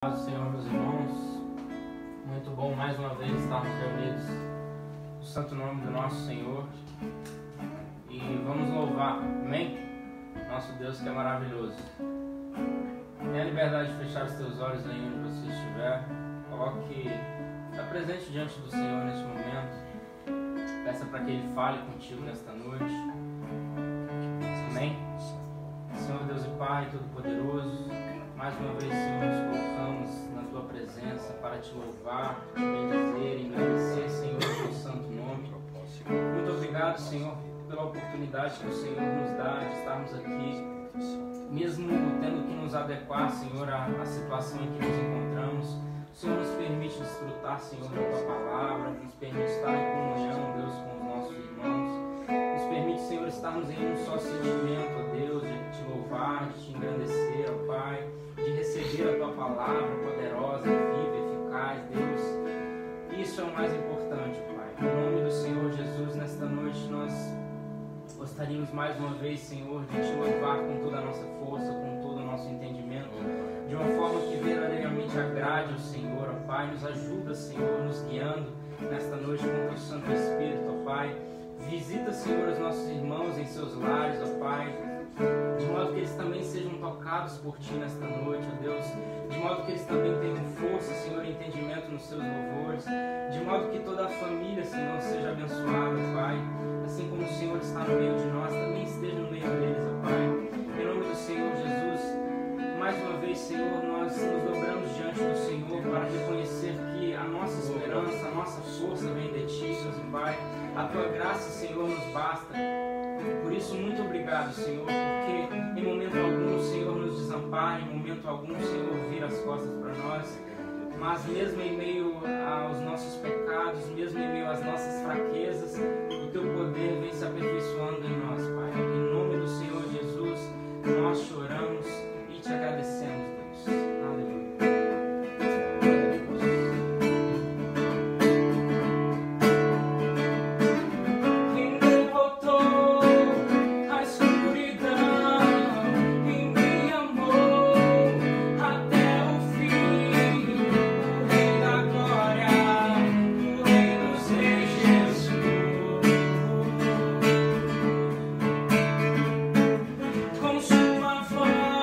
Paz do Senhor, meus irmãos, muito bom mais uma vez estarmos reunidos no santo nome do nosso Senhor e vamos louvar, amém? Nosso Deus que é maravilhoso. Tenha a liberdade de fechar os teus olhos aí onde você estiver, está presente diante do Senhor neste momento, peça para que Ele fale contigo nesta noite, amém? Senhor Deus e Pai Todo-Poderoso, mais uma vez, Senhor, nos colocamos na Tua presença para Te louvar, Te bendizer e agradecer, Senhor, o Teu santo nome. Muito obrigado, Senhor, pela oportunidade que o Senhor nos dá de estarmos aqui, mesmo tendo que nos adequar, Senhor, à situação em que nos encontramos. O Senhor nos permite desfrutar, Senhor, da Tua palavra, nos permite estar em comunhão, Deus, com os nossos irmãos. Nos permite, Senhor, estarmos em um só sentimento, ó Deus, de Te louvar, de Te engrandecer, ó Pai, de receber a Tua palavra poderosa, viva, eficaz, Deus. Isso é o mais importante, Pai. Em nome do Senhor Jesus, nesta noite nós gostaríamos mais uma vez, Senhor, de Te louvar com toda a nossa força, com todo o nosso entendimento, de uma forma que verdadeiramente agrade ao Senhor, ó Pai. Nos ajuda, Senhor, nos guiando nesta noite com Teu Santo Espírito, ó Pai. Visita, Senhor, os nossos irmãos em seus lares, ó Pai, de modo que eles também sejam tocados por Ti nesta noite, ó Deus, de modo que eles também tenham força, Senhor, e entendimento nos seus louvores, de modo que toda a família, Senhor, seja abençoada, Pai, assim como o Senhor está no meio de nós, também esteja no meio deles, ó Pai, em nome do Senhor Jesus. Mais uma vez, Senhor, nós nos dobramos diante do Senhor para reconhecer que a nossa esperança, a nossa força vem de Ti, Deus e Pai. A Tua graça, Senhor, nos basta. Por isso, muito obrigado, Senhor, porque em momento algum o Senhor nos desampara, em momento algum o Senhor vira as costas para nós. Mas mesmo em meio aos nossos pecados, mesmo em meio às nossas fraquezas, o Teu poder vem se aperfeiçoando em nós, Pai. Em nome do Senhor Jesus, nós choramos e Te agradecemos, Deus. Aleluia. Com Sua voz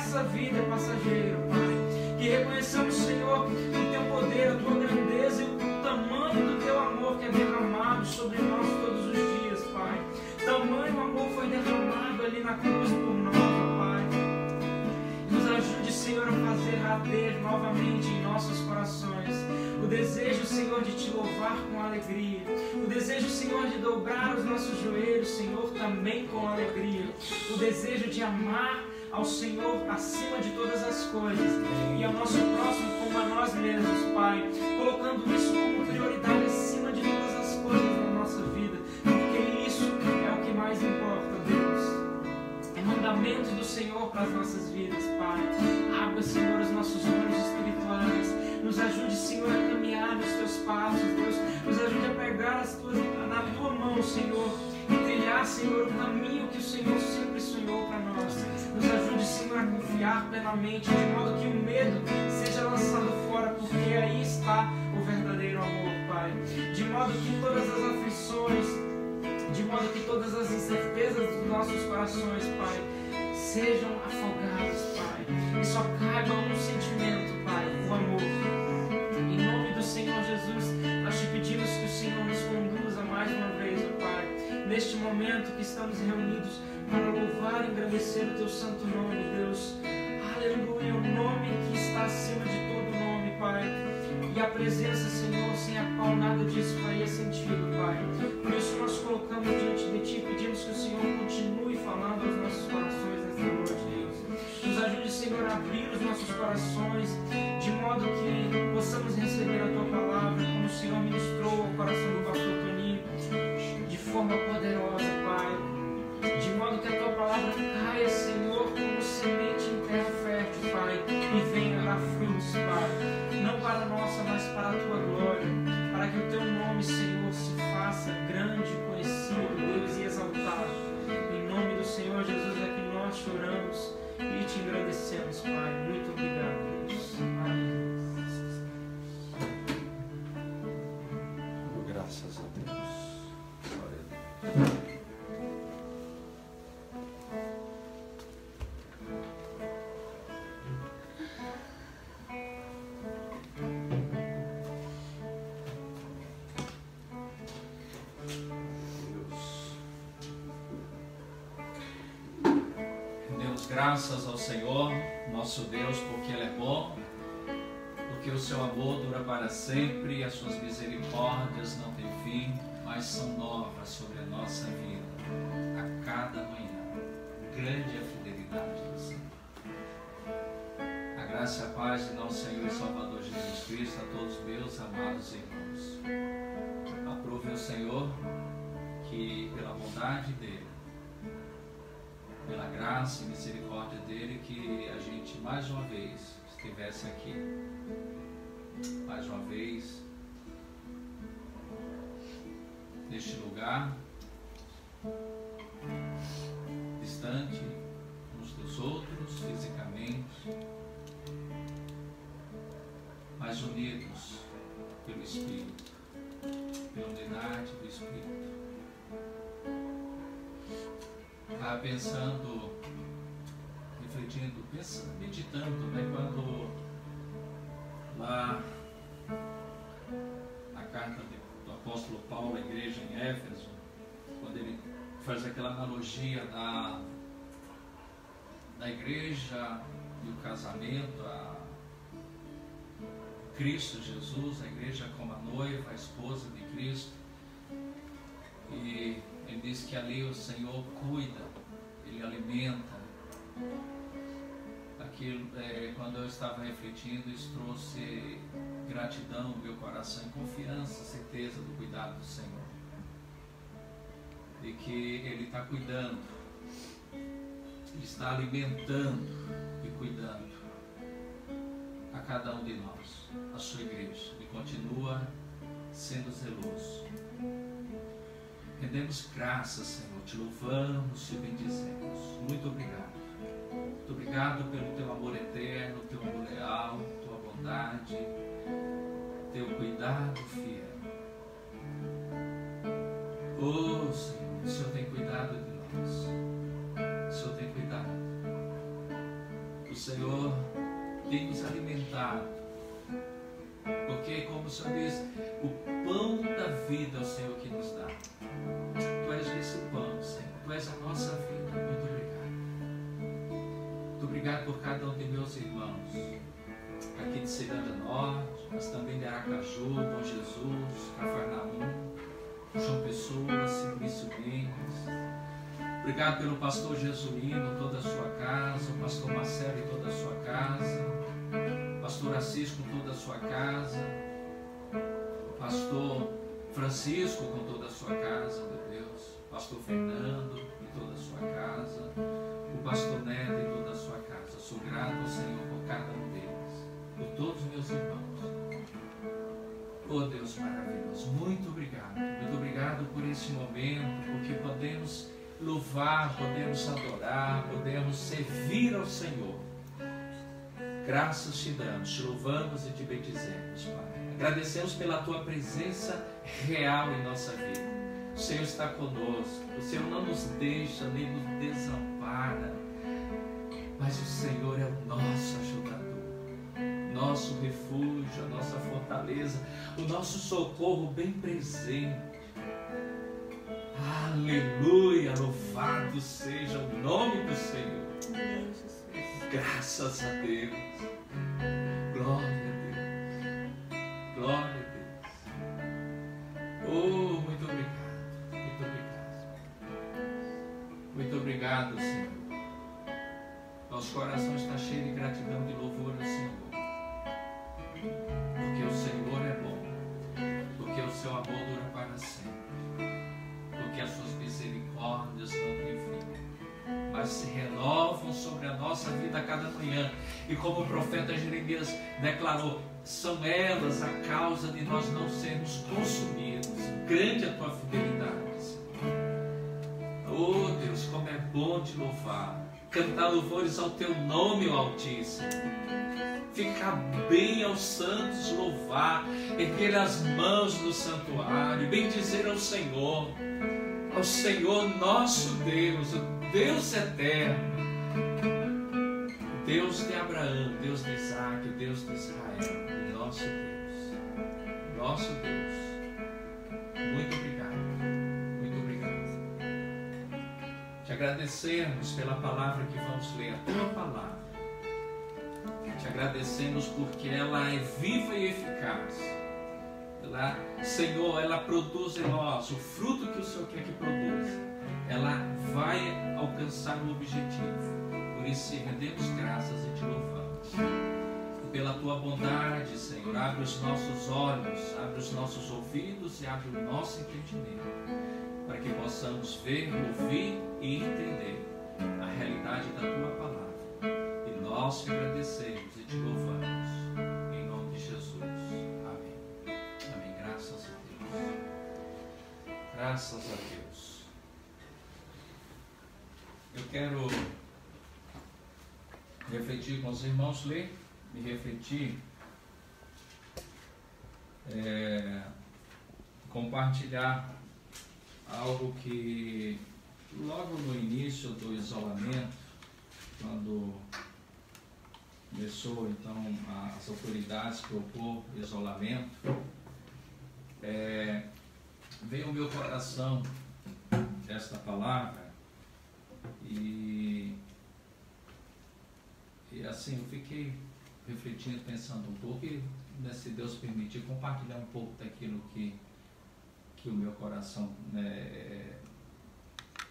essa vida é passageira, Pai. Que reconheçamos, Senhor, o Teu poder, a Tua grandeza e o tamanho do Teu amor que é derramado sobre nós todos os dias, Pai. Tamanho amor foi derramado ali na cruz por nós, Pai. Nos ajude, Senhor, a fazer arder novamente em nossos corações o desejo, Senhor, de Te louvar com alegria. O desejo, Senhor, de dobrar os nossos joelhos, Senhor, também com alegria. O desejo de amar ao Senhor acima de todas as coisas e ao nosso próximo como a nós nós mesmos, Pai, colocando isso como prioridade acima de todas as coisas na nossa vida, porque isso é o que mais importa, Deus. É mandamento do Senhor para as nossas vidas, Pai. Abra, Senhor, os nossos olhos espirituais. Nos ajude, Senhor, a caminhar nos teus passos, Deus. Nos ajude a pegar na tua mão, Senhor, e trilhar, Senhor, o caminho que o Senhor sempre sonhou para nós. Nos ajude, Senhor, a confiar plenamente, de modo que o medo seja lançado fora, porque aí está o verdadeiro amor, Pai. De modo que todas as aflições, de modo que todas as incertezas dos nossos corações, Pai, sejam afogadas, Pai, e só caiba um sentimento, Pai, o amor. Em nome do Senhor Jesus, nós te pedimos que o Senhor nos conduza mais uma vez, ó Pai, neste momento que estamos reunidos para louvar e engrandecer o teu santo nome, Deus. Aleluia, o nome que está acima de todo nome, Pai. E a presença, Senhor, sem a qual nada disso faria sentido, Pai. Por isso nós colocamos diante de Ti, pedimos que o Senhor continue falando aos nossos corações nesta noite, Deus. Nos ajude, Senhor, a abrir os nossos corações, de modo que possamos receber a Tua palavra, como o Senhor ministrou ao coração do pastor Toninho, de forma poderosa, Pai. De modo que a Tua palavra caia, Senhor, como semente em terra fértil, Pai, e venha dar frutos, Pai. Não para a nossa, mas para a Tua glória, para que o Teu nome, Senhor, se faça grande, conhecido, Deus, e exaltado. Em nome do Senhor Jesus é que nós choramos e te agradecemos, Pai. Muito obrigado, Deus. Amém. Graças a Deus. Glória a Deus. Graças ao Senhor, nosso Deus, porque Ele é bom, porque o seu amor dura para sempre e as suas misericórdias não têm fim, mas são novas sobre a nossa vida a cada manhã. Grande é a fidelidade do Senhor. A graça e a paz de nosso Senhor e Salvador Jesus Cristo a todos meus amados irmãos. Aprove o Senhor que, pela bondade dEle, pela graça e misericórdia dEle, que a gente mais uma vez estivesse aqui, mais uma vez neste lugar, distante uns dos outros fisicamente, mas unidos pelo Espírito, pela unidade do Espírito. Estava pensando, refletindo, meditando, né, quando lá na carta do apóstolo Paulo à igreja em Éfeso, quando ele faz aquela analogia da igreja e o casamento, a Cristo Jesus, a igreja como a noiva, a esposa de Cristo, e ele diz que ali o Senhor cuida, Ele alimenta. Aquilo, quando eu estava refletindo, isso trouxe gratidão no meu coração e confiança, certeza do cuidado do Senhor. De que Ele está cuidando, Ele está alimentando e cuidando a cada um de nós, a sua igreja. Ele continua sendo zeloso. Rendemos graças, Senhor, te louvamos, te bendizemos. Muito obrigado. Muito obrigado pelo teu amor eterno, teu amor leal, tua bondade, teu cuidado fiel. Oh, Senhor, o Senhor tem cuidado de nós. O Senhor tem cuidado. O Senhor tem nos alimentado. Porque, como o Senhor diz, o pão da vida é o Senhor que nos dá. Tu és esse pão, Senhor. Tu és a nossa vida. Muito obrigado. Muito obrigado por cada um de meus irmãos. Aqui de Ciranda Norte, mas também de Aracaju, Bom Jesus, Cafarnaum, João Pessoa, Simplício Mendes. Obrigado pelo pastor Jesuíno, toda a sua casa, o pastor Marcelo e toda a sua casa, pastora Francisco com toda a sua casa, o pastor Francisco com toda a sua casa, meu Deus, o pastor Fernando e toda a sua casa, o pastor Neto e toda a sua casa. Sou grato ao Senhor por cada um deles, por todos os meus irmãos. Oh Deus maravilhoso, muito obrigado por esse momento, porque podemos louvar, podemos adorar, podemos servir ao Senhor. Graças te damos, te louvamos e te bendizemos, Pai. Agradecemos pela tua presença real em nossa vida. O Senhor está conosco, o Senhor não nos deixa nem nos desampara, mas o Senhor é o nosso ajudador, nosso refúgio, a nossa fortaleza, o nosso socorro bem presente. Aleluia, louvado seja o nome do Senhor. Graças a Deus. Glória a Deus. Glória a Deus. Oh, muito obrigado. Muito obrigado. Muito obrigado, Senhor. Nosso coração está cheio de gratidão, de louvor ao Senhor. Porque o Senhor é bom. Porque o seu amor dura para sempre. Porque as suas misericórdias não têm fim, mas se renovam sobre a nossa vida a cada manhã. E como o profeta Jeremias declarou, são elas a causa de nós não sermos consumidos. Grande a tua fidelidade, Senhor. Oh Deus, como é bom te louvar, cantar louvores ao teu nome, ó Altíssimo. Ficar bem aos santos, louvar, erguer as mãos no santuário, bendizer ao Senhor nosso Deus, o Deus eterno, Deus de Abraão, Deus de Isaac, Deus de Israel, o nosso Deus, nosso Deus. Muito obrigado, muito obrigado. Te agradecemos pela palavra que vamos ler, a tua palavra. Te agradecemos porque ela é viva e eficaz. Senhor, ela produz em nós o fruto que o Senhor quer que produza. Ela vai alcançar o objetivo. Por isso, rendemos graças e te louvamos. E pela tua bondade, Senhor, abre os nossos olhos, abre os nossos ouvidos e abre o nosso entendimento, para que possamos ver, ouvir e entender a realidade da tua palavra. E nós te agradecemos e te louvamos. Em nome de Jesus. Graças a Deus. Graças a Deus. Eu quero refletir com os irmãos, me refletir, compartilhar algo que logo no início do isolamento, quando começou então as autoridades propor isolamento, veio ao meu coração esta palavra e assim eu fiquei refletindo, pensando um pouco e, se Deus permitir, compartilhar um pouco daquilo que o meu coração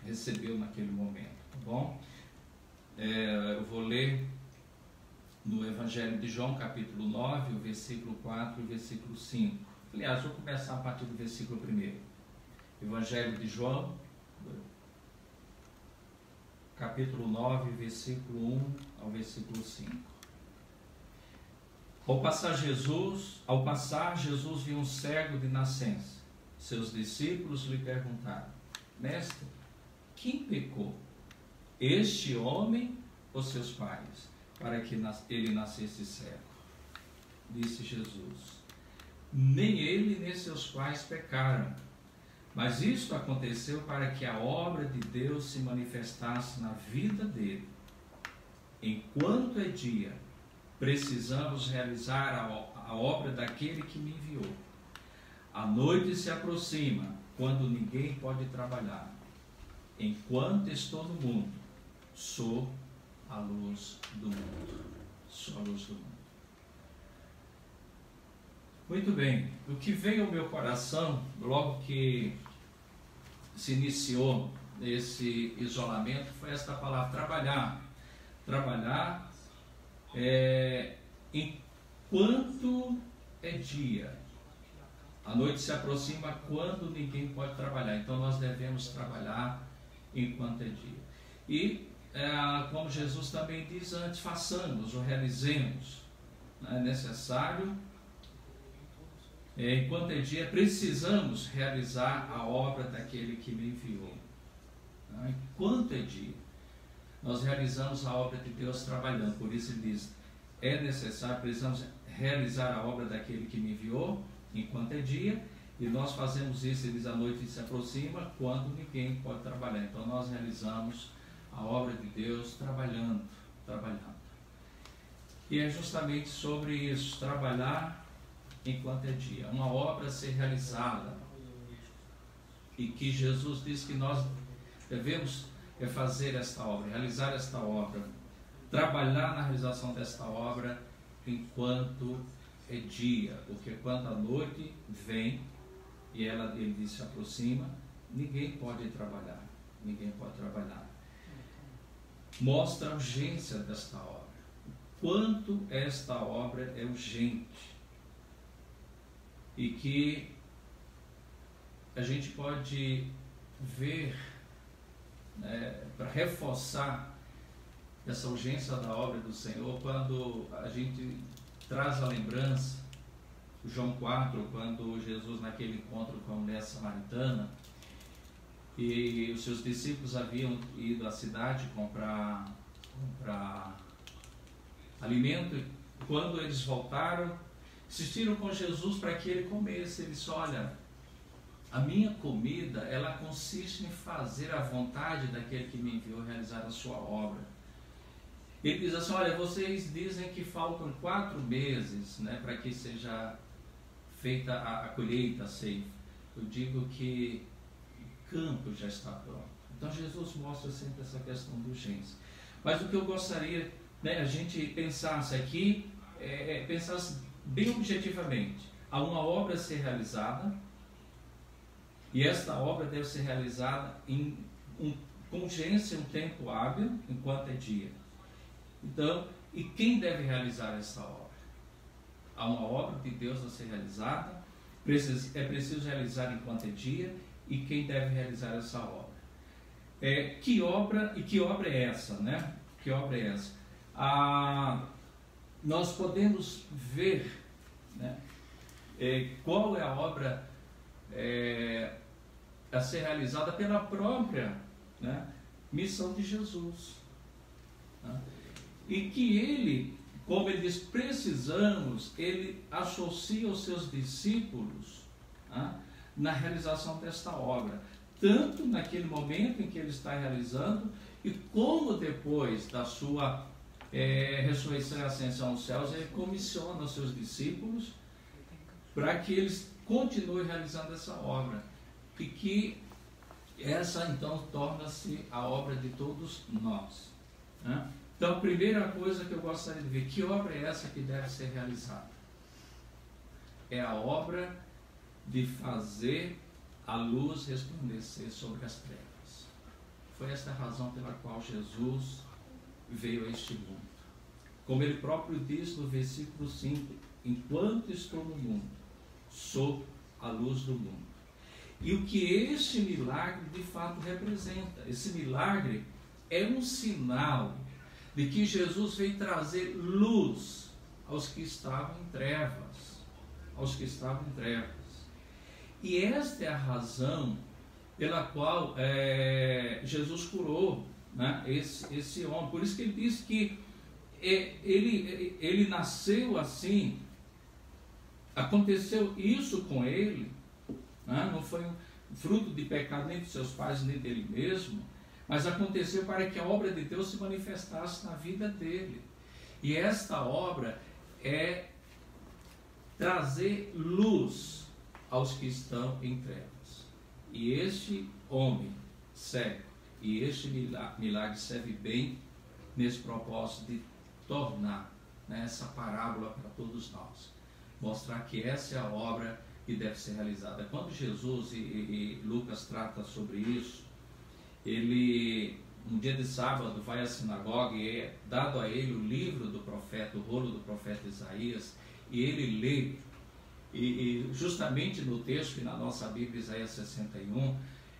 recebeu naquele momento, tá bom? Eu vou ler no Evangelho de João, capítulo 9, o versículo 4 e o versículo 5. Aliás, vou começar a partir do versículo 1. Evangelho de João, capítulo 9, versículo 1 ao versículo 5. Ao passar, Jesus viu um cego de nascença. Seus discípulos lhe perguntaram: Mestre, quem pecou, este homem ou seus pais, para que ele nascesse cego? Disse Jesus: nem ele nem seus pais pecaram, mas isto aconteceu para que a obra de Deus se manifestasse na vida dele. Enquanto é dia, precisamos realizar a obra daquele que me enviou. A noite se aproxima, quando ninguém pode trabalhar. Enquanto estou no mundo, sou a luz do mundo. Sou a luz do mundo. Muito bem, o que veio ao meu coração, logo que se iniciou esse isolamento, foi esta palavra: trabalhar. Trabalhar quanto é dia. A noite se aproxima quando ninguém pode trabalhar. Então nós devemos trabalhar enquanto é dia. E como Jesus também diz antes, façamos ou realizemos. É necessário, enquanto é dia, precisamos realizar a obra daquele que me enviou. Enquanto é dia, nós realizamos a obra de Deus trabalhando. Por isso ele diz, é necessário, precisamos realizar a obra daquele que me enviou enquanto é dia, e nós fazemos isso, ele diz, a noite se aproxima quando ninguém pode trabalhar. Então nós realizamos a obra de Deus trabalhando. E é justamente sobre isso, trabalhar enquanto é dia, uma obra a ser realizada, e que Jesus diz que nós devemos fazer esta obra, realizar esta obra, trabalhar na realização desta obra enquanto é dia, porque quando a noite vem e ele diz, se aproxima, ninguém pode trabalhar. Mostra a urgência desta obra, quanto esta obra é urgente, e que a gente pode ver, para reforçar essa urgência da obra do Senhor, quando a gente traz a lembrança, João 4, quando Jesus, naquele encontro com a mulher samaritana, e os seus discípulos haviam ido à cidade comprar alimento, e quando eles voltaram, insistiram com Jesus para que ele comesse. Ele disse, olha, a minha comida, ela consiste em fazer a vontade daquele que me enviou realizar a sua obra. Ele diz assim, olha, vocês dizem que faltam 4 meses, para que seja feita a colheita, a ceifa. Eu digo que o campo já está pronto. Então Jesus mostra sempre essa questão de urgência. Mas o que eu gostaria, a gente pensasse aqui, pensasse bem objetivamente. Há uma obra a ser realizada, e esta obra deve ser realizada com urgência, em um tempo hábil, enquanto é dia. Então, e quem deve realizar esta obra? Há uma obra de Deus a ser realizada, é preciso realizar enquanto é dia, e quem deve realizar essa obra? Que obra é essa, Que obra é essa? Nós podemos ver, qual é a obra a ser realizada pela própria missão de Jesus. E que ele, como ele diz, precisamos, ele associa os seus discípulos na realização desta obra, tanto naquele momento em que ele está realizando, e como depois da sua ressurreição e ascensão aos céus, ele comissiona os seus discípulos para que eles continuem realizando essa obra, e que essa então torna-se a obra de todos nós. Então, a primeira coisa que eu gostaria de ver, que obra é essa que deve ser realizada? É a obra de fazer a luz resplandecer sobre as trevas. Foi esta a razão pela qual Jesus veio a este mundo. Como ele próprio diz no versículo 5, enquanto estou no mundo, sou a luz do mundo. E o que este milagre de fato representa? Esse milagre é um sinal de que Jesus veio trazer luz aos que estavam em trevas. E esta é a razão pela qual Jesus curou esse homem. Por isso que ele diz que ele nasceu assim, aconteceu isso com ele, não foi um fruto de pecado nem de seus pais nem dele mesmo, mas aconteceu para que a obra de Deus se manifestasse na vida dele. E esta obra é trazer luz aos que estão em trevas. E este homem cego, e este milagre serve bem nesse propósito de tornar essa parábola para todos nós. Mostrar que essa é a obra que deve ser realizada. Quando Jesus e Lucas trata sobre isso, ele, um dia de sábado, vai à sinagoga e é dado a ele o livro do profeta, o rolo do profeta Isaías, e ele lê, e justamente no texto que na nossa Bíblia, Isaías 61,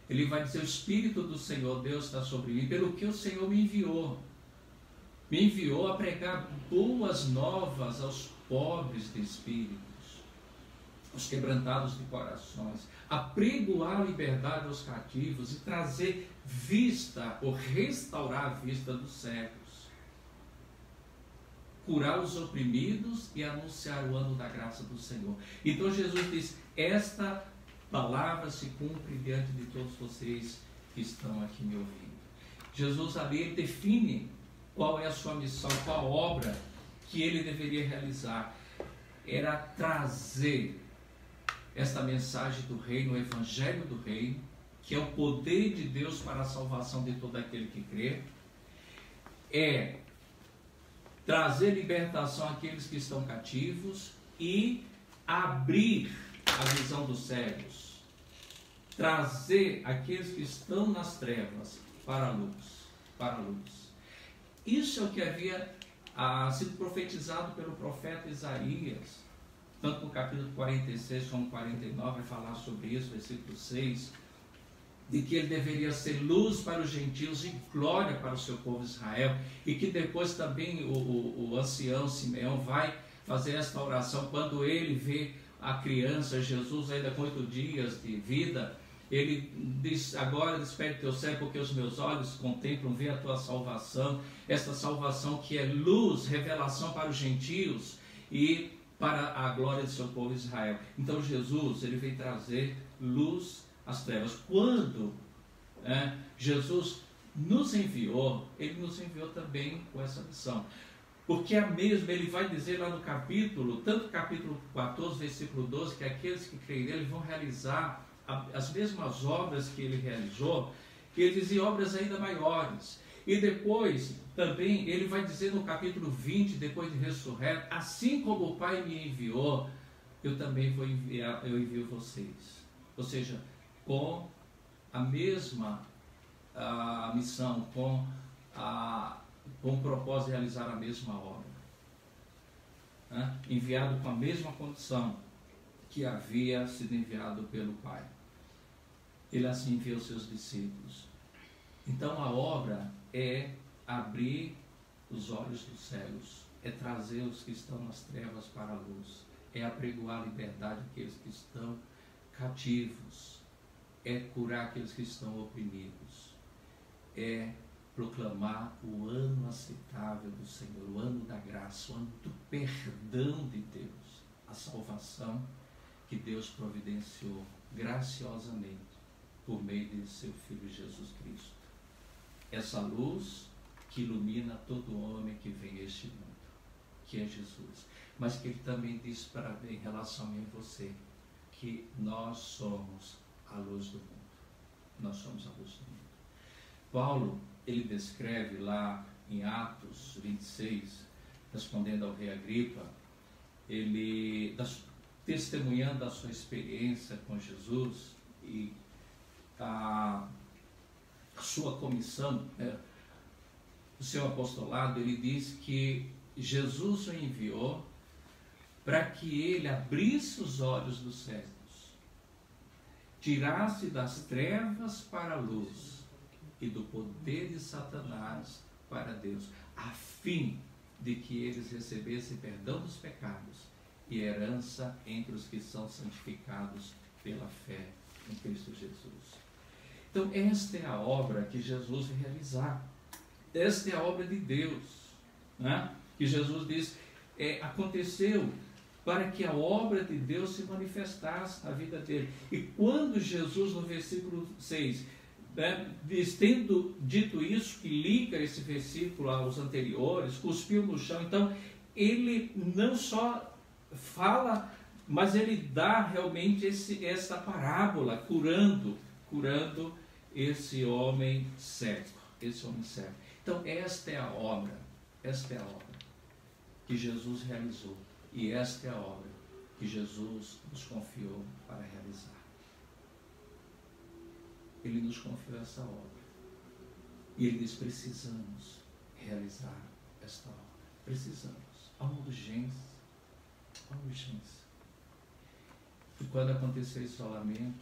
ele vai dizer: o Espírito do Senhor Deus está sobre mim, pelo que o Senhor me enviou a pregar boas novas aos pobres de espíritos, aos quebrantados de corações, a pregoar a liberdade aos cativos e trazer vista, ou restaurar a vista dos cegos, curar os oprimidos e anunciar o ano da graça do Senhor. Então Jesus diz: esta palavra se cumpre diante de todos vocês que estão aqui me ouvindo. Jesus ali, ele define qual é a sua missão, qual a obra que ele deveria realizar. Era trazer esta mensagem do reino, o evangelho do reino, que é o poder de Deus para a salvação de todo aquele que crê. É trazer libertação àqueles que estão cativos e abrir a visão dos cegos. Trazer aqueles que estão nas trevas para a luz. Para a luz. Isso é o que havia sido profetizado pelo profeta Isaías, tanto no capítulo 46 como 49, vai falar sobre isso, versículo 6, de que ele deveria ser luz para os gentios e glória para o seu povo Israel, e que depois também o ancião Simeão vai fazer esta oração, quando ele vê a criança Jesus ainda com 8 dias de vida, ele diz: agora desperte teu céu, porque os meus olhos contemplam, vê a tua salvação, esta salvação que é luz, revelação para os gentios e para a glória do seu povo Israel. Então Jesus, ele veio trazer luz às trevas. Quando Jesus nos enviou, ele nos enviou também com essa missão. Porque a mesma, ele vai dizer lá no capítulo, tanto capítulo 14, versículo 12, que aqueles que creem nele vão realizar as mesmas obras que ele realizou, que ele dizia obras ainda maiores. E depois, também, ele vai dizer no capítulo 20, depois de ressurreto: assim como o Pai me enviou, eu também vou enviar, eu envio vocês. Ou seja, com a mesma missão, com o propósito de realizar a mesma obra. Enviado com a mesma condição que havia sido enviado pelo Pai. Ele assim enviou seus discípulos. Então a obra é abrir os olhos dos cegos, é trazer os que estão nas trevas para a luz, é apregoar a liberdade àqueles que estão cativos, é curar aqueles que estão oprimidos, é proclamar o ano aceitável do Senhor, o ano da graça, o ano do perdão de Deus, a salvação que Deus providenciou graciosamente por meio de seu Filho Jesus Cristo. Essa luz que ilumina todo homem que vem a este mundo, que é Jesus. Mas que ele também diz para em relação a mim e você, que nós somos a luz do mundo. Nós somos a luz do mundo. Paulo, ele descreve lá em Atos 26, respondendo ao rei Agripa, ele testemunhando a sua experiência com Jesus e a sua comissão, o seu apostolado, ele diz que Jesus o enviou para que ele abrisse os olhos dos cegos, tirasse das trevas para a luz e do poder de Satanás para Deus, a fim de que eles recebessem perdão dos pecados e herança entre os que são santificados pela fé em Cristo Jesus. Então esta é a obra que Jesus vai realizar. Esta é a obra de Deus, que Jesus diz, aconteceu para que a obra de Deus se manifestasse na vida dele. E quando Jesus, no versículo 6, tendo dito isso, que liga esse versículo aos anteriores, cuspiu no chão, então ele não só fala, mas ele dá realmente essa parábola, curando esse homem cego, Então esta é a obra que Jesus realizou, e esta é a obra que Jesus nos confiou para realizar. Ele nos confiou essa obra, e ele diz: precisamos realizar esta obra, precisamos, há uma urgência, urgência. E quando aconteceu o isolamento,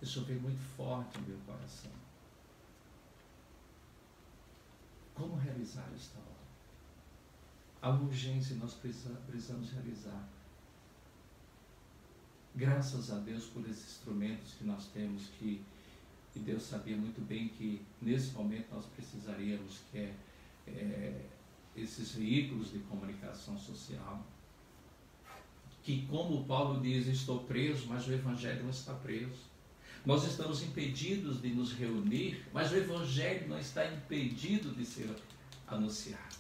isso veio muito forte no meu coração. Como realizar esta obra? Há uma urgência e nós precisamos realizar. Graças a Deus por esses instrumentos que nós temos, que Deus sabia muito bem que nesse momento nós precisaríamos, que esses veículos de comunicação social, que, como Paulo diz, estou preso, mas o Evangelho não está preso. Nós estamos impedidos de nos reunir, mas o Evangelho não está impedido de ser anunciado.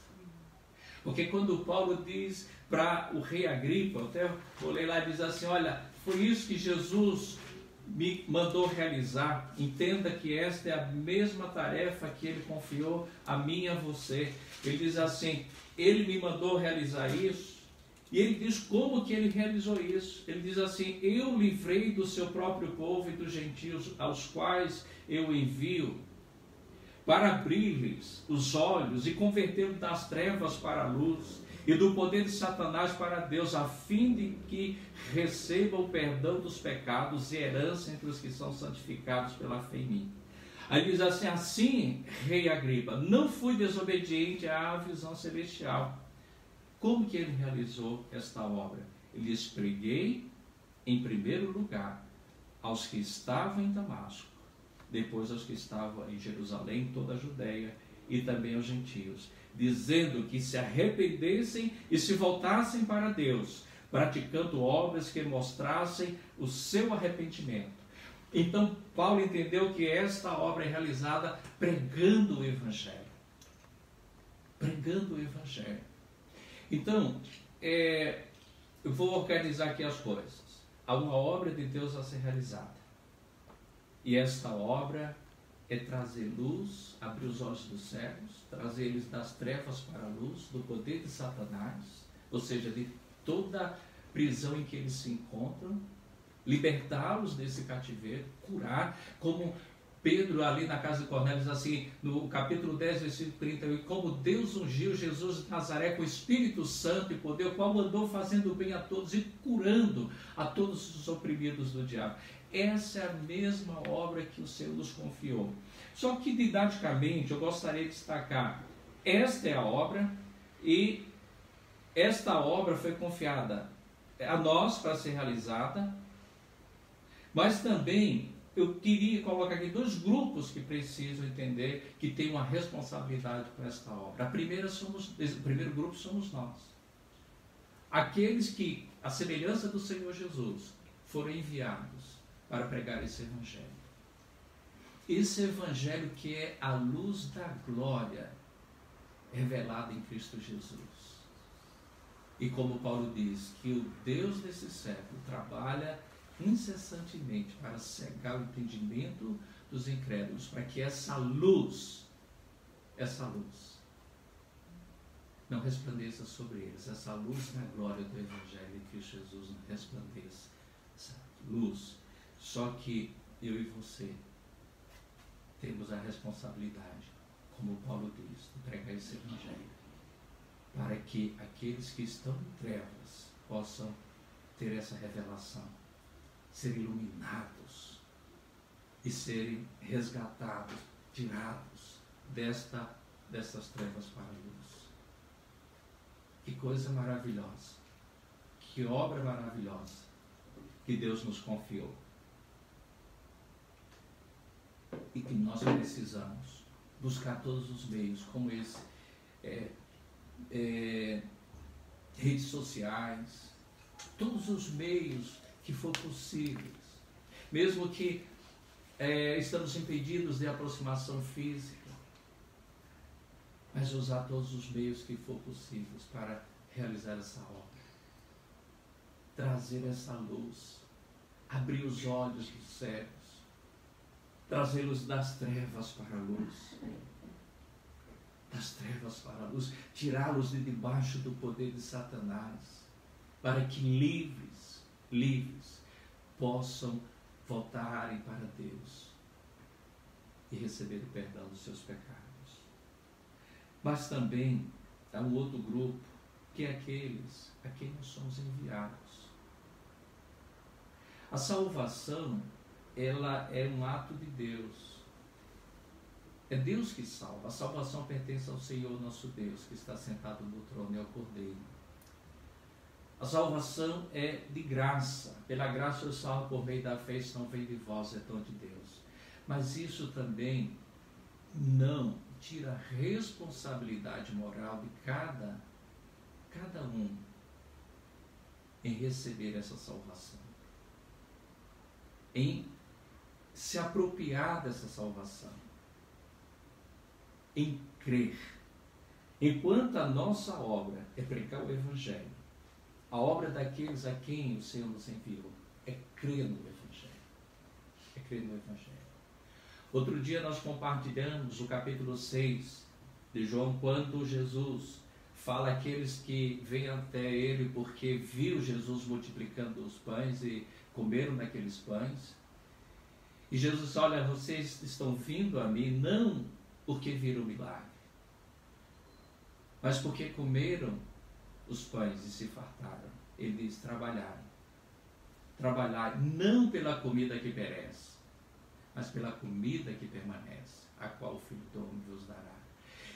Porque quando Paulo diz para o rei Agripa, até vou ler lá, diz assim, olha, foi isso que Jesus me mandou realizar. Entenda que esta é a mesma tarefa que ele confiou a mim e a você. Ele diz assim, ele me mandou realizar isso. E ele diz como que ele realizou isso. Ele diz assim, eu livrei do seu próprio povo e dos gentios, aos quais eu envio, para abrir-lhes os olhos e convertê-los das trevas para a luz, e do poder de Satanás para Deus, a fim de que recebam o perdão dos pecados e herança entre os que são santificados pela fé em mim. Aí diz assim, rei Agripa, não fui desobediente à visão celestial. Como que ele realizou esta obra? Ele diz, preguei em primeiro lugar aos que estavam em Damasco, depois aos que estavam em Jerusalém, toda a Judéia, e também aos gentios, dizendo que se arrependessem e se voltassem para Deus, praticando obras que mostrassem o seu arrependimento. Então, Paulo entendeu que esta obra é realizada pregando o Evangelho. Pregando o Evangelho. Então, eu vou organizar aqui as coisas. Há uma obra de Deus a ser realizada. E esta obra é trazer luz, abrir os olhos dos cegos, trazer eles das trevas para a luz, do poder de Satanás, ou seja, de toda prisão em que eles se encontram, libertá-los desse cativeiro, curar, como Pedro ali na casa de Cornélio diz assim, no capítulo 10, versículo 30, como Deus ungiu Jesus de Nazaré com o Espírito Santo e poder, o qual andou fazendo bem a todos e curando a todos os oprimidos do diabo. Essa é a mesma obra que o Senhor nos confiou. Só que didaticamente eu gostaria de destacar, esta é a obra e esta obra foi confiada a nós para ser realizada, mas também eu queria colocar aqui dois grupos que precisam entender que tem uma responsabilidade com esta obra. O primeiro grupo somos nós. Aqueles que, à semelhança do Senhor Jesus, foram enviados para pregar esse Evangelho. Esse Evangelho que é a luz da glória revelada em Cristo Jesus. E como Paulo diz, que o Deus desse século trabalha incessantemente para cegar o entendimento dos incrédulos, para que essa luz não resplandeça sobre eles, essa luz da glória do Evangelho de Cristo Jesus não resplandeça, essa luz. Só que eu e você temos a responsabilidade, como Paulo diz, de pregar esse Evangelho, para que aqueles que estão em trevas possam ter essa revelação, serem iluminados e serem resgatados, tirados dessas trevas para a luz. Que coisa maravilhosa, que obra maravilhosa que Deus nos confiou e que nós precisamos buscar todos os meios, como esse, redes sociais, todos os meios que for possíveis, mesmo que estamos impedidos de aproximação física, mas usar todos os meios que for possíveis para realizar essa obra, trazer essa luz, abrir os olhos dos cegos, trazê-los das trevas para a luz, tirá-los de debaixo do poder de Satanás, para que livres possam voltarem para Deus e receber o perdão dos seus pecados. Mas também há um outro grupo que aqueles a quem nós somos enviados. A salvação, ela é um ato de Deus. É Deus que salva. A salvação pertence ao Senhor nosso Deus, que está sentado no trono, e ao Cordeiro. A salvação é de graça. Pela graça eu salvo por meio da fé, isso não vem de vós, é dom de Deus. Mas isso também não tira a responsabilidade moral de cada um em receber essa salvação, em se apropriar dessa salvação, em crer. Enquanto a nossa obra é pregar o Evangelho, a obra daqueles a quem o Senhor nos enviou é crer no Evangelho. É crer no Evangelho. Outro dia nós compartilhamos o capítulo 6 de João, quando Jesus fala àqueles que vêm até ele porque viu Jesus multiplicando os pães e comeram naqueles pães. E Jesus diz: olha, vocês estão vindo a mim não porque viram o milagre, mas porque comeram os pães e se fartaram. Ele diz: trabalharam não pela comida que perece, mas pela comida que permanece, a qual o Filho do Homem vos dará.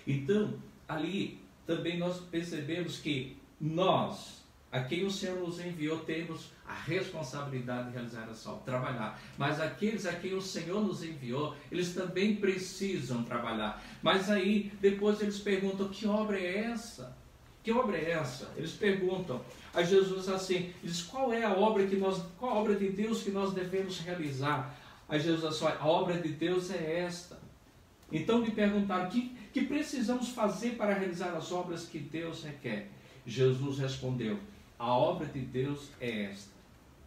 Então, ali também nós percebemos que nós, a quem o Senhor nos enviou, temos a responsabilidade de realizar a salvação, trabalhar. Mas aqueles a quem o Senhor nos enviou, eles também precisam trabalhar. Mas aí, depois eles perguntam: que obra é essa? Que obra é essa? Eles perguntam a Jesus assim, diz: qual é a obra qual a obra de Deus que nós devemos realizar? A Jesus assim: a obra de Deus é esta. Então lhe perguntaram: o que precisamos fazer para realizar as obras que Deus requer? Jesus respondeu: a obra de Deus é esta,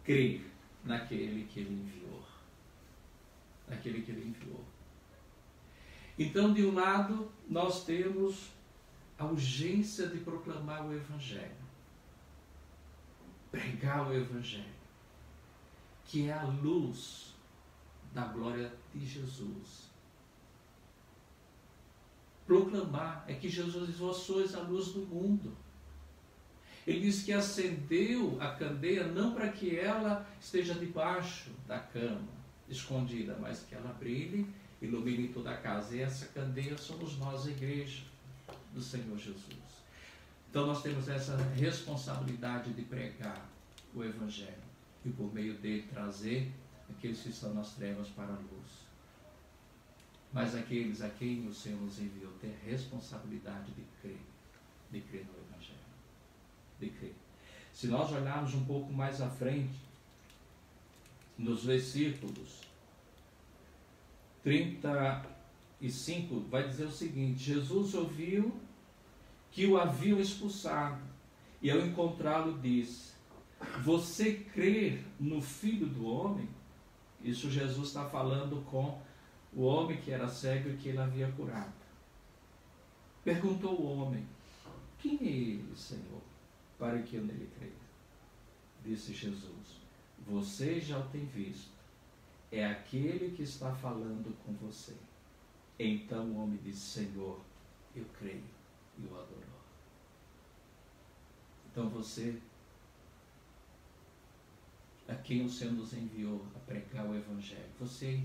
crer naquele que Ele enviou. Naquele que Ele enviou. Então, de um lado, nós temos a urgência de proclamar o Evangelho, pregar o Evangelho, que é a luz da glória de Jesus. Proclamar é que Jesus diz: vós sois a luz do mundo. Ele diz que acendeu a candeia não para que ela esteja debaixo da cama, escondida, mas que ela brilhe, ilumine toda a casa. E essa candeia somos nós, a igreja do Senhor Jesus. Então nós temos essa responsabilidade de pregar o Evangelho e por meio dele trazer aqueles que estão nas trevas para a luz. Mas aqueles a quem o Senhor nos enviou têm a responsabilidade de crer no Evangelho, de crer. Se nós olharmos um pouco mais à frente, nos versículos 35, vai dizer o seguinte: Jesus ouviu que o haviam expulsado, e ao encontrá-lo disse: você crê no Filho do Homem? Isso Jesus está falando com o homem que era cego e que ele havia curado. Perguntou o homem: quem é ele, Senhor, para que eu nele creia? Disse Jesus: você já o tem visto, é aquele que está falando com você. Então o homem disse: Senhor, eu creio, e o adorou. Então você, a quem o Senhor nos enviou a pregar o Evangelho, você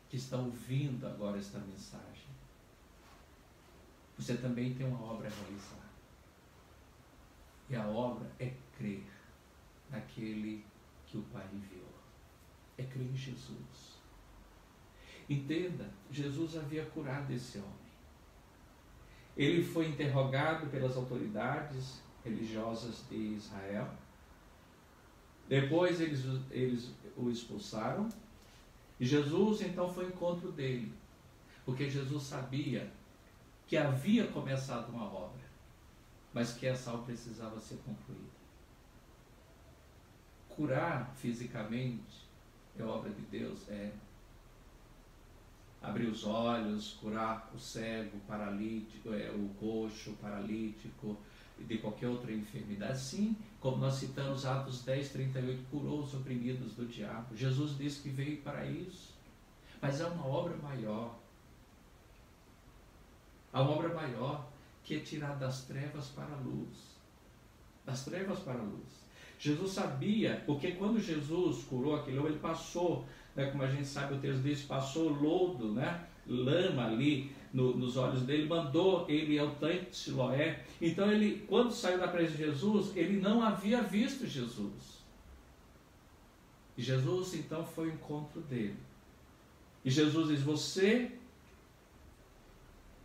que está ouvindo agora esta mensagem, você também tem uma obra a realizar. E a obra é crer naquele que o Pai enviou. É crer em Jesus. Entenda, Jesus havia curado esse homem. Ele foi interrogado pelas autoridades religiosas de Israel. Depois eles o expulsaram. E Jesus então foi ao encontro dele. Porque Jesus sabia que havia começado uma obra, mas que essa obra precisava ser concluída. Curar fisicamente é obra de Deus, é abrir os olhos, curar o cego, o paralítico, o coxo, o paralítico, e de qualquer outra enfermidade. Sim, como nós citamos Atos 10, 38, curou os oprimidos do diabo. Jesus disse que veio para isso. Mas há uma obra maior. Há uma obra maior que é tirar das trevas para a luz. das trevas para a luz. Jesus sabia, porque quando Jesus curou aquele homem, ele passou, né, como a gente sabe, o texto diz, passou lodo, né, lama ali nos olhos dele, mandou ele ao tanque de Siloé. Então ele, quando saiu da presença de Jesus, ele não havia visto Jesus. E Jesus então foi ao encontro dele. E Jesus diz: você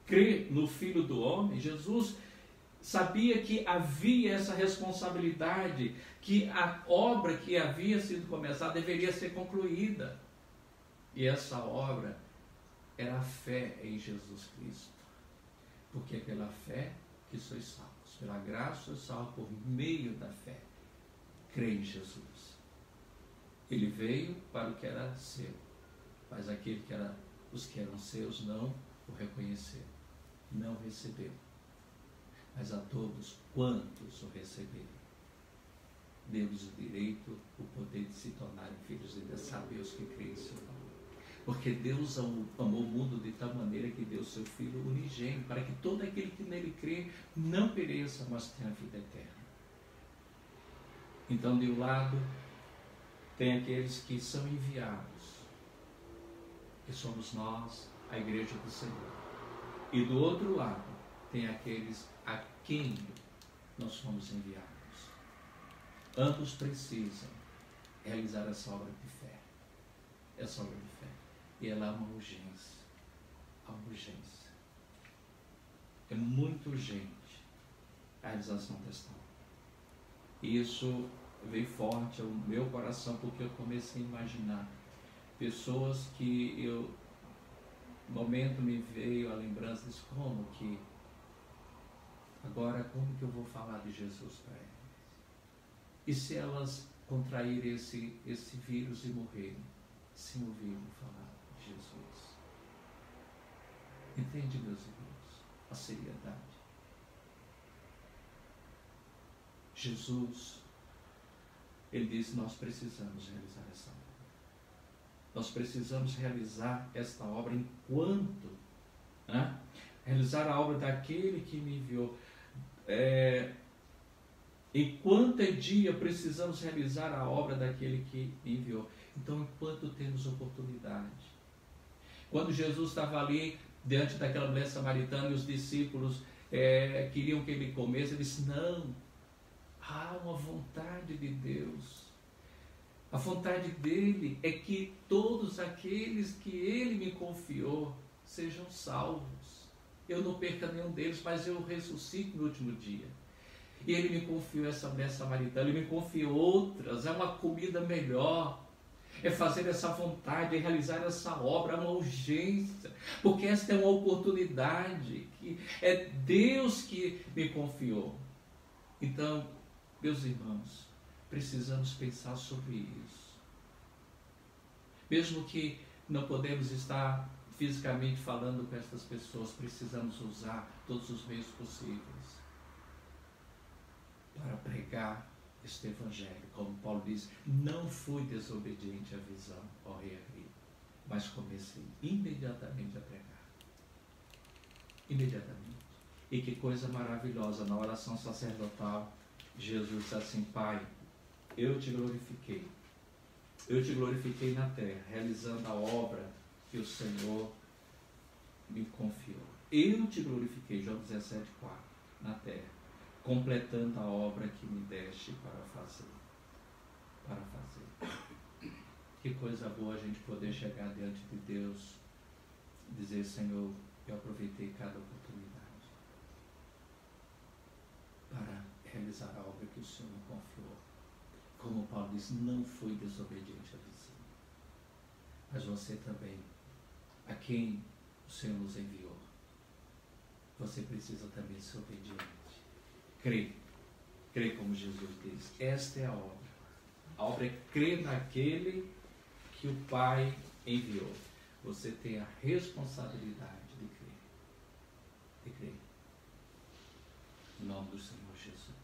crê no Filho do Homem? Jesus sabia que havia essa responsabilidade, que a obra que havia sido começada deveria ser concluída. E essa obra era a fé em Jesus Cristo. Porque é pela fé que sois salvos. Pela graça sois salvos por meio da fé. Crê em Jesus. Ele veio para o que era seu, mas os que eram seus não o reconheceram, não receberam. Mas a todos quantos o receberam, deu-lhes o direito, o poder de se tornarem filhos de Deus, saber os que creem em seu nome. Porque Deus amou o mundo de tal maneira que deu o seu Filho unigênito, para que todo aquele que nele crê não pereça, mas tenha a vida eterna. Então, de um lado, tem aqueles que são enviados, que somos nós, a igreja do Senhor. E do outro lado, tem aqueles a quem nós fomos enviados. Ambos precisam realizar essa obra de fé. Essa obra de fé. E ela é uma urgência. A urgência. É muito urgente a realização desta obra. E isso veio forte ao meu coração, porque eu comecei a imaginar pessoas que no momento me veio a lembrança de como que que eu vou falar de Jesus para elas? E se elas contraírem esse vírus e morrerem sem ouvirem falar de Jesus? Entende, meus irmãos, a seriedade? Jesus, ele diz: nós precisamos realizar essa obra. Nós precisamos realizar esta obra enquanto, né? Realizar a obra daquele que me enviou. Enquanto é dia, precisamos realizar a obra daquele que me enviou. Então, enquanto temos oportunidade. Quando Jesus estava ali, diante daquela mulher samaritana, e os discípulos queriam que ele comesse, ele disse: não, há uma vontade de Deus. A vontade dele é que todos aqueles que ele me confiou sejam salvos. Eu não perca nenhum deles, mas eu ressuscito no último dia. E ele me confiou essa mulher samaritana, ele me confiou outras, é uma comida melhor. É fazer essa vontade, é realizar essa obra, é uma urgência. Porque esta é uma oportunidade, que é Deus que me confiou. Então, meus irmãos, precisamos pensar sobre isso. Mesmo que não podemos estar fisicamente falando com essas pessoas, precisamos usar todos os meios possíveis para pregar este evangelho. Como Paulo diz: não fui desobediente à visão, ó rei Agripa, mas comecei imediatamente a pregar. Imediatamente. E que coisa maravilhosa, na oração sacerdotal, Jesus diz assim: Pai, eu te glorifiquei. Eu te glorifiquei na terra, realizando a obra que o Senhor me confiou. Eu te glorifiquei, João 17,4, na terra, completando a obra que me deste para fazer. Para fazer. Que coisa boa a gente poder chegar diante de Deus e dizer: Senhor, eu aproveitei cada oportunidade para realizar a obra que o Senhor me confiou. Como Paulo diz, não fui desobediente à visão. Mas você também, a quem o Senhor nos enviou, você precisa também ser obediente. Crê como Jesus diz. Esta é a obra. A obra é crer naquele que o Pai enviou. Você tem a responsabilidade de crer. De crer. Em nome do Senhor Jesus.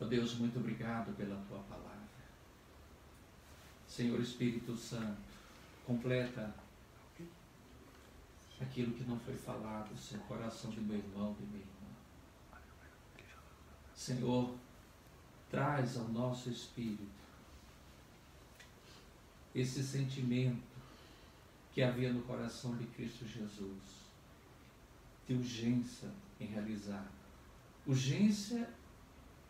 Ó Deus, muito obrigado pela Tua palavra. Senhor Espírito Santo, completa aquilo que não foi falado, Senhor, coração do meu irmão e minha irmã. Senhor, traz ao nosso espírito esse sentimento que havia no coração de Cristo Jesus, de urgência em realizar. Urgência,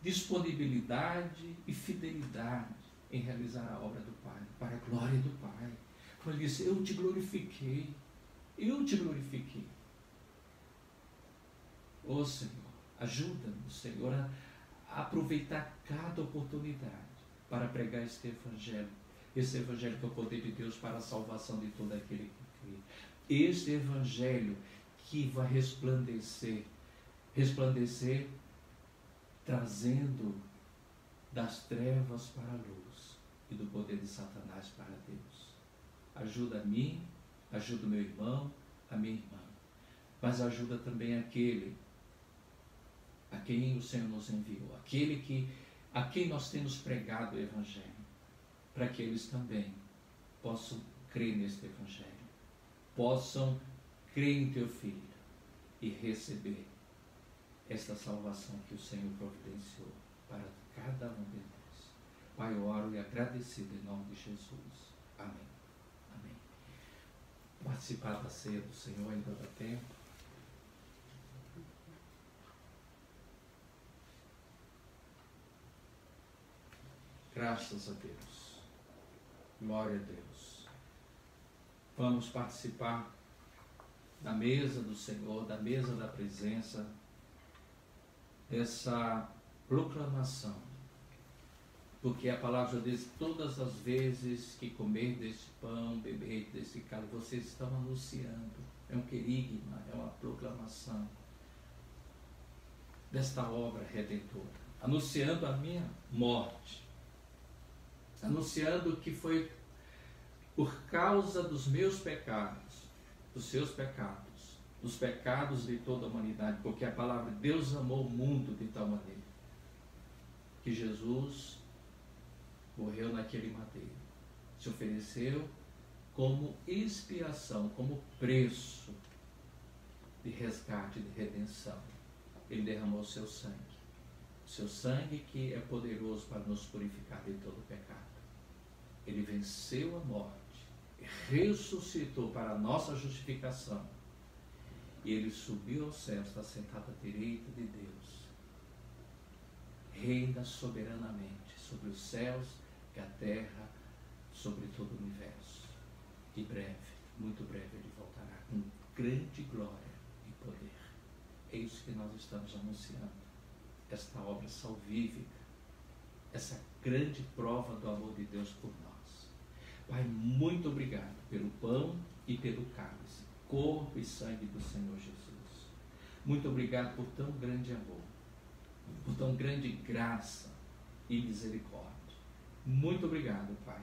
disponibilidade e fidelidade em realizar a obra do Pai, para a glória do Pai. Como ele disse, eu te glorifiquei, eu te glorifiquei. Ó Senhor, ajuda-nos, Senhor, a aproveitar cada oportunidade para pregar este Evangelho. Esse Evangelho que é o poder de Deus para a salvação de todo aquele que crê. Este Evangelho que vai resplandecer, trazendo das trevas para a luz e do poder de Satanás para Deus. Ajuda a mim, ajuda o meu irmão, a minha irmã, mas ajuda também aquele a quem o Senhor nos enviou, a quem nós temos pregado o Evangelho, para que eles também possam crer neste Evangelho, possam crer em Teu Filho e receber esta salvação que o Senhor providenciou para cada um de nós. Pai, eu oro e agradecido em nome de Jesus. Amém. Amém. Participar da ceia do Senhor ainda dá tempo. Graças a Deus. Glória a Deus. Vamos participar da mesa do Senhor, da mesa da presença, dessa proclamação. Porque a palavra diz, todas as vezes que comer deste pão, beber deste cálice, vocês estão anunciando. É um querigma, é uma proclamação desta obra redentora. Anunciando a minha morte. Anunciando que foi por causa dos meus pecados, dos seus pecados, dos pecados de toda a humanidade, porque a palavra Deus amou o mundo de tal maneira que Jesus morreu naquele madeiro, se ofereceu como expiação, como preço de resgate, de redenção. Ele derramou o seu sangue que é poderoso para nos purificar de todo pecado. Ele venceu a morte, ressuscitou para a nossa justificação, e ele subiu ao céu, está sentado à direita de Deus, reina soberanamente sobre os céus e a terra, sobre todo o universo. E breve, muito breve, ele voltará com grande glória e poder. É isso que nós estamos anunciando, esta obra salvífica, essa grande prova do amor de Deus por nós. Pai, muito obrigado pelo pão e pelo cálice, corpo e sangue do Senhor Jesus. Muito obrigado por tão grande amor, por tão grande graça e misericórdia. Muito obrigado, Pai.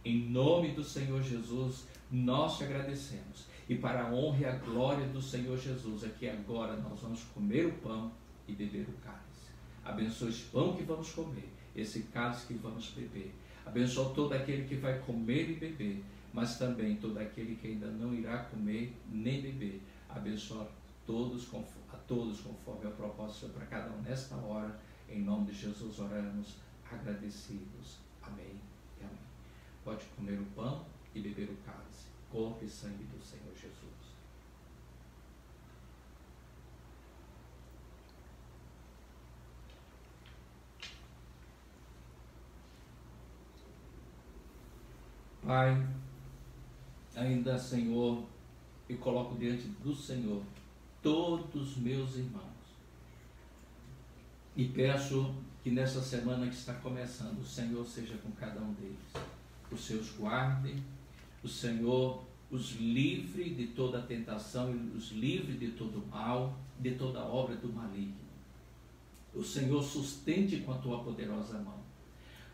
Em nome do Senhor Jesus, nós te agradecemos. E para a honra e a glória do Senhor Jesus, aqui agora nós vamos comer o pão e beber o cálice. Abençoa esse pão que vamos comer, esse cálice que vamos beber. Abençoa todo aquele que vai comer e beber, mas também todo aquele que ainda não irá comer nem beber. Abençoa a todos conforme o propósito para cada um nesta hora. Em nome de Jesus oramos agradecidos. Amém e amém. Pode comer o pão e beber o cálice, corpo e sangue do Senhor Jesus. Pai, ainda, Senhor, eu coloco diante do Senhor todos os meus irmãos e peço que nessa semana que está começando, o Senhor seja com cada um deles. O Senhor os guarde, o Senhor os livre de toda tentação e os livre de todo mal, de toda obra do maligno. O Senhor sustente com a tua poderosa mão.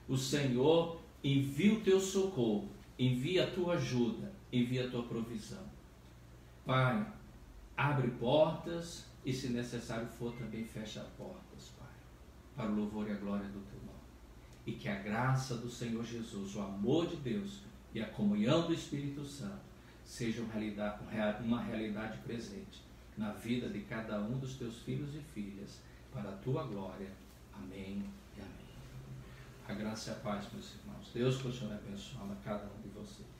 O Senhor envia o teu socorro, envia a tua ajuda, envia a tua provisão. Pai, abre portas e, se necessário for, também fecha portas, Pai, para o louvor e a glória do teu nome. E que a graça do Senhor Jesus, o amor de Deus e a comunhão do Espírito Santo sejam uma realidade presente na vida de cada um dos teus filhos e filhas, para a tua glória Amém e amém. A graça e a paz, meus irmãos. Deus continue abençoando a cada um de vocês.